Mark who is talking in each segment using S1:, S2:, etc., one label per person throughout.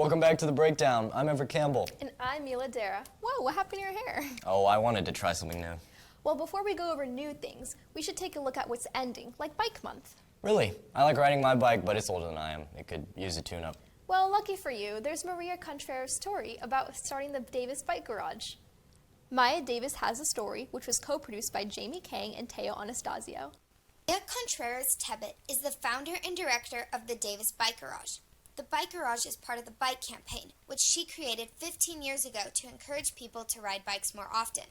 S1: Welcome back to the Brakedown. I'm Avery Campbell.
S2: And I'm Leela. Whoa, what happened to your hair?
S1: Oh, I wanted to try something new.
S2: Well, before we go over new things, we should take a look at what's ending, like Bike Month.
S1: Really? I like riding my bike, but it's older than I am. It could use a tune-up.
S2: Well, lucky for you, there's Maria Contreras' story about starting the Davis Bike Garage. Maya Davis has a story, which was co-produced by Jamie Kang and Teo Anastasio.
S3: Maya Contreras-Tebbit is the founder and director of the Davis Bike Garage. The Bike Garage is part of the Bike Campaign, which she created 15 years ago to encourage people to ride bikes more often.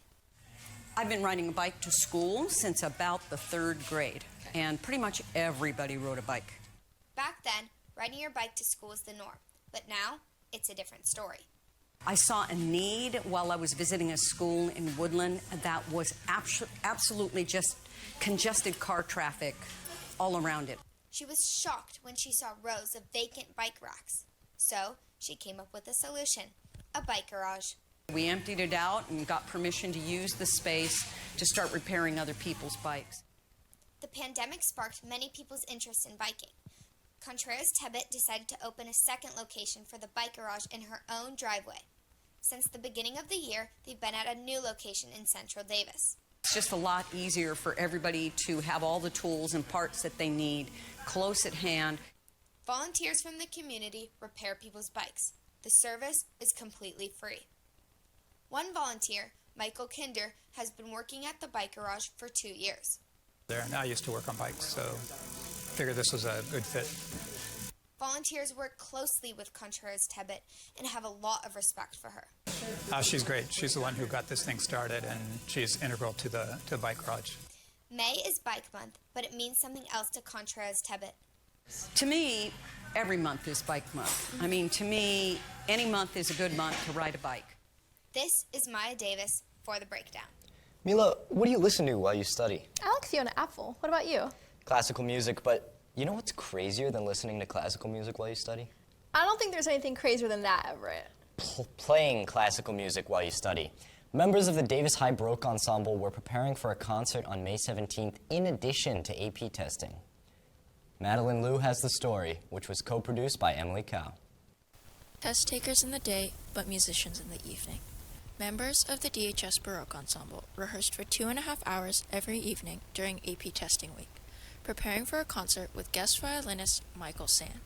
S4: I've been riding a bike to school since about the 3rd grade, and pretty much everybody rode a bike.
S3: Back then, riding your bike to school was the norm, but now it's a different story.
S4: I saw a need while I was visiting a school in Woodland that was absolutely just congested car traffic all around it.
S3: She was shocked when she saw rows of vacant bike racks. So she came up with a solution, a bike garage.
S4: We emptied it out and got permission to use the space to start repairing other people's bikes.
S3: The pandemic sparked many people's interest in biking. Contreras-Tebbit decided to open a second location for the bike garage in her own driveway. Since the beginning of the year, they've been at a new location in Central Davis.
S4: It's just a lot easier for everybody to have all the tools and parts that they need close at hand.
S3: Volunteers from the community repair people's bikes. The service is completely free. One volunteer, Michael Kinder, has been working at the bike garage for 2 years.
S5: And I used to work on bikes, so figured this was a good fit.
S3: Volunteers work closely with Contreras-Tebbit and have a lot of respect for her.
S5: She's great. She's the one who got this thing started, and she's integral to the bike garage.
S3: May is Bike Month, but it means something else to Contreras-Tebbit.
S4: To me, every month is Bike Month. I mean, to me, any month is a good month to ride a bike.
S3: This is Maya Davis for The Brakedown.
S1: Mila, what do you listen to while you study?
S2: I like Fiona Apple. What about you?
S1: Classical music, but you know what's crazier than listening to classical music while you study?
S2: I don't think there's anything crazier than that, Everett.
S1: Playing classical music while you study. Members of the Davis High Baroque Ensemble were preparing for a concert on May 17th in addition to AP testing. Madeline Liu has the story, which was co-produced by Emily Cow.
S6: Test takers in the day, but musicians in the evening. Members of the DHS Baroque Ensemble rehearsed for 2.5 hours every evening during AP testing week, preparing for a concert with guest violinist Michael San.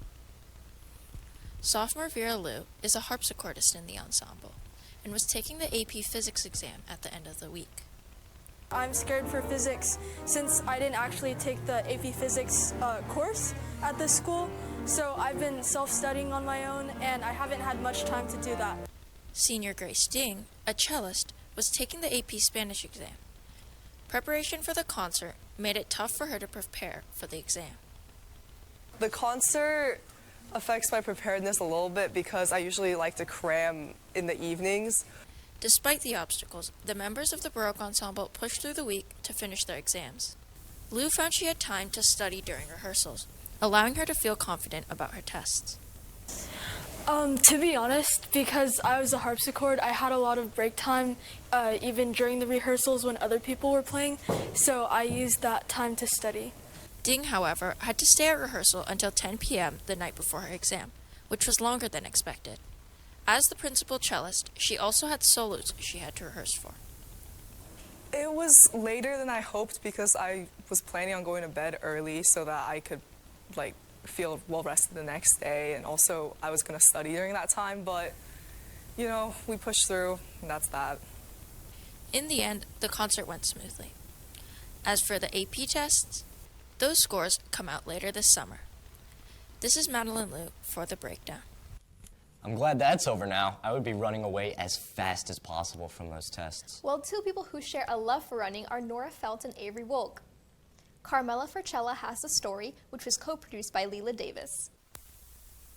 S6: Sophomore Vera Liu is a harpsichordist in the ensemble and was taking the AP physics exam at the end of the week.
S7: I'm scared for physics since I didn't actually take the AP physics course at this school, so I've been self-studying on my own and I haven't had much time to do that.
S6: Senior Grace Ding, a cellist, was taking the AP Spanish exam. Preparation for the concert made it tough for her to prepare for the exam.
S8: The concert affects my preparedness a little bit because I usually like to cram in the evenings.
S6: Despite the obstacles, the members of the Baroque Ensemble pushed through the week to finish their exams. Lou found she had time to study during rehearsals, allowing her to feel confident about her tests.
S7: To be honest, because I was a harpsichord, I had a lot of break time even during the rehearsals when other people were playing, so I used that time to study.
S6: Ding, however, had to stay at rehearsal until 10 p.m. the night before her exam, which was longer than expected. As the principal cellist, she also had solos she had to rehearse for.
S8: It was later than I hoped because I was planning on going to bed early so that I could feel well rested the next day, and also I was going to study during that time, but you know, we pushed through and that's that.
S6: In the end, the concert went smoothly. As for the AP tests, those scores come out later this summer. This is Madeline Liu for The Brakedown.
S1: I'm glad that's over now. I would be running away as fast as possible from those tests.
S2: Well, two people who share a love for running are Nora Felt and Avery Wolk. Carmella Forcella has a story, which was co-produced by Leela Davis.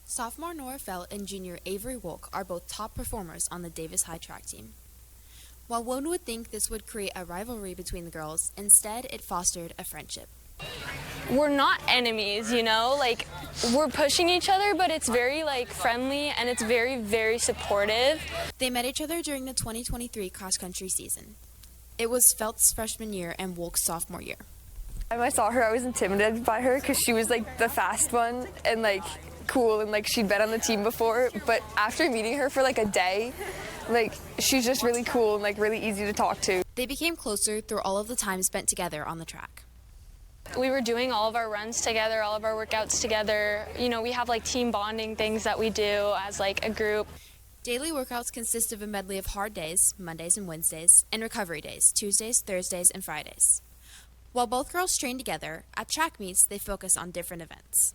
S9: Sophomore Nora Felt and junior Avery Wolk are both top performers on the Davis High track team. While one would think this would create a rivalry between the girls, instead it fostered a friendship.
S10: We're not enemies, you know, we're pushing each other, but it's very friendly and it's very, very supportive.
S9: They met each other during the 2023 cross-country season. It was Felt's freshman year and Wolk's sophomore year.
S10: When I saw her, I was intimidated by her because she was the fast one, and
S11: cool and like she'd been on the team before, but after meeting her for like a day, like she's just really cool and like really easy to talk to.
S9: They became closer through all of the time spent together on the track.
S10: We were doing all of our runs together, all of our workouts together. You know, we have like team bonding things that we do as like a group.
S9: Daily workouts consist of a medley of hard days, Mondays and Wednesdays, and recovery days, Tuesdays, Thursdays, and Fridays. While both girls train together, at track meets they focus on different events.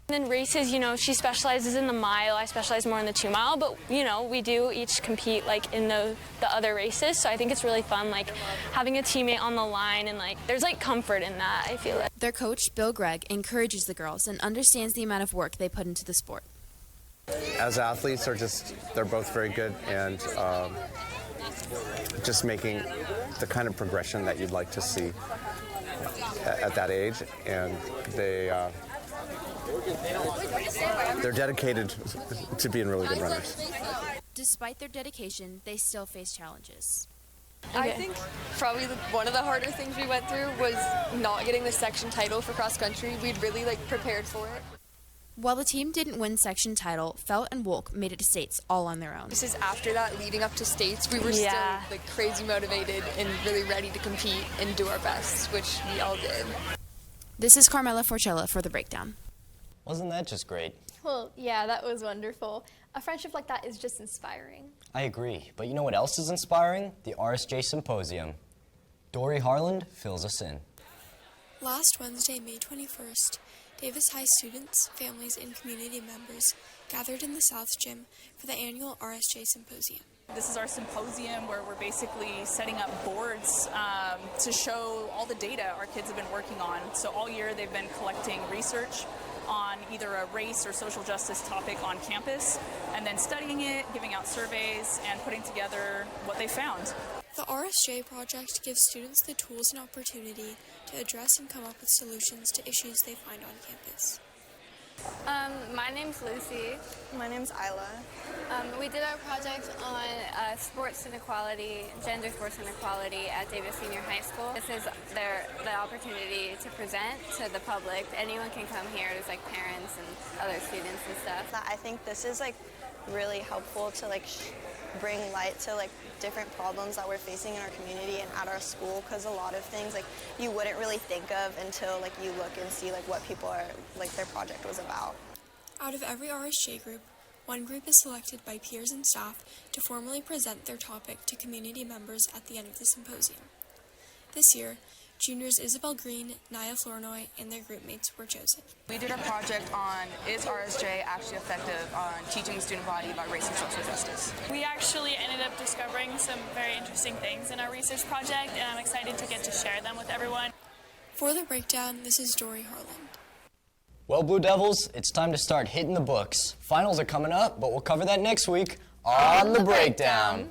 S10: And then races, you know, she specializes in the mile, I specialize more in the 2 mile, but you know, we do each compete like in the other races, so I think it's really fun like having a teammate on the line, and like there's like comfort in that, I feel like.
S9: Their coach, Bill Gregg, encourages the girls and understands the amount of work they put into the sport.
S12: As athletes, they're both very good, and just making the kind of progression that you'd like to see at that age, and they're dedicated to being really good runners.
S9: Despite their dedication, they still face challenges.
S11: I think probably one of the harder things we went through was not getting the section title for cross country. We'd really like prepared for it.
S9: While the team didn't win section title, Felt and Wolk made it to states all on their own.
S11: This is after that, leading up to states, we were still like crazy motivated and really ready to compete and do our best, which we all did.
S9: This is Carmella Forcella for The Brakedown.
S1: Wasn't that just great?
S2: Well, yeah, that was wonderful. A friendship like that is just inspiring.
S1: I agree, but you know what else is inspiring? The RSJ Symposium. Dorrie Harland fills us in.
S13: Last Wednesday, May 21st, Davis High students, families, and community members gathered in the South Gym for the annual RSJ Symposium.
S14: This is our symposium where we're basically setting up boards to show all the data our kids have been working on. So all year they've been collecting research on either a race or social justice topic on campus, and then studying it, giving out surveys, and putting together what they found.
S13: The RSJ project gives students the tools and opportunity to address and come up with solutions to issues they find on campus.
S15: My name's Lucy.
S16: My name's Isla.
S15: We did our project on sports inequality, gender sports inequality at Davis Senior High School. This is the opportunity to present to the public. Anyone can come here. There's like parents and other students and stuff.
S16: I think this is like really helpful to like bring light to like different problems that we're facing in our community and at our school, because a lot of things like you wouldn't really think of until like you look and see like what people are like their project was about.
S13: Out of every RSJ group, one group is selected by peers and staff to formally present their topic to community members at the end of the symposium. This year, juniors Isabel Green, Naya Flournoy, and their group mates were chosen.
S17: We did a project on, is RSJ actually effective on teaching the student body about race and social justice?
S18: We actually ended up discovering some very interesting things in our research project, and I'm excited to get to share them with everyone.
S13: For The Brakedown, this is Dorrie Harland.
S1: Well, Blue Devils, it's time to start hitting the books. Finals are coming up, but we'll cover that next week on The Brakedown.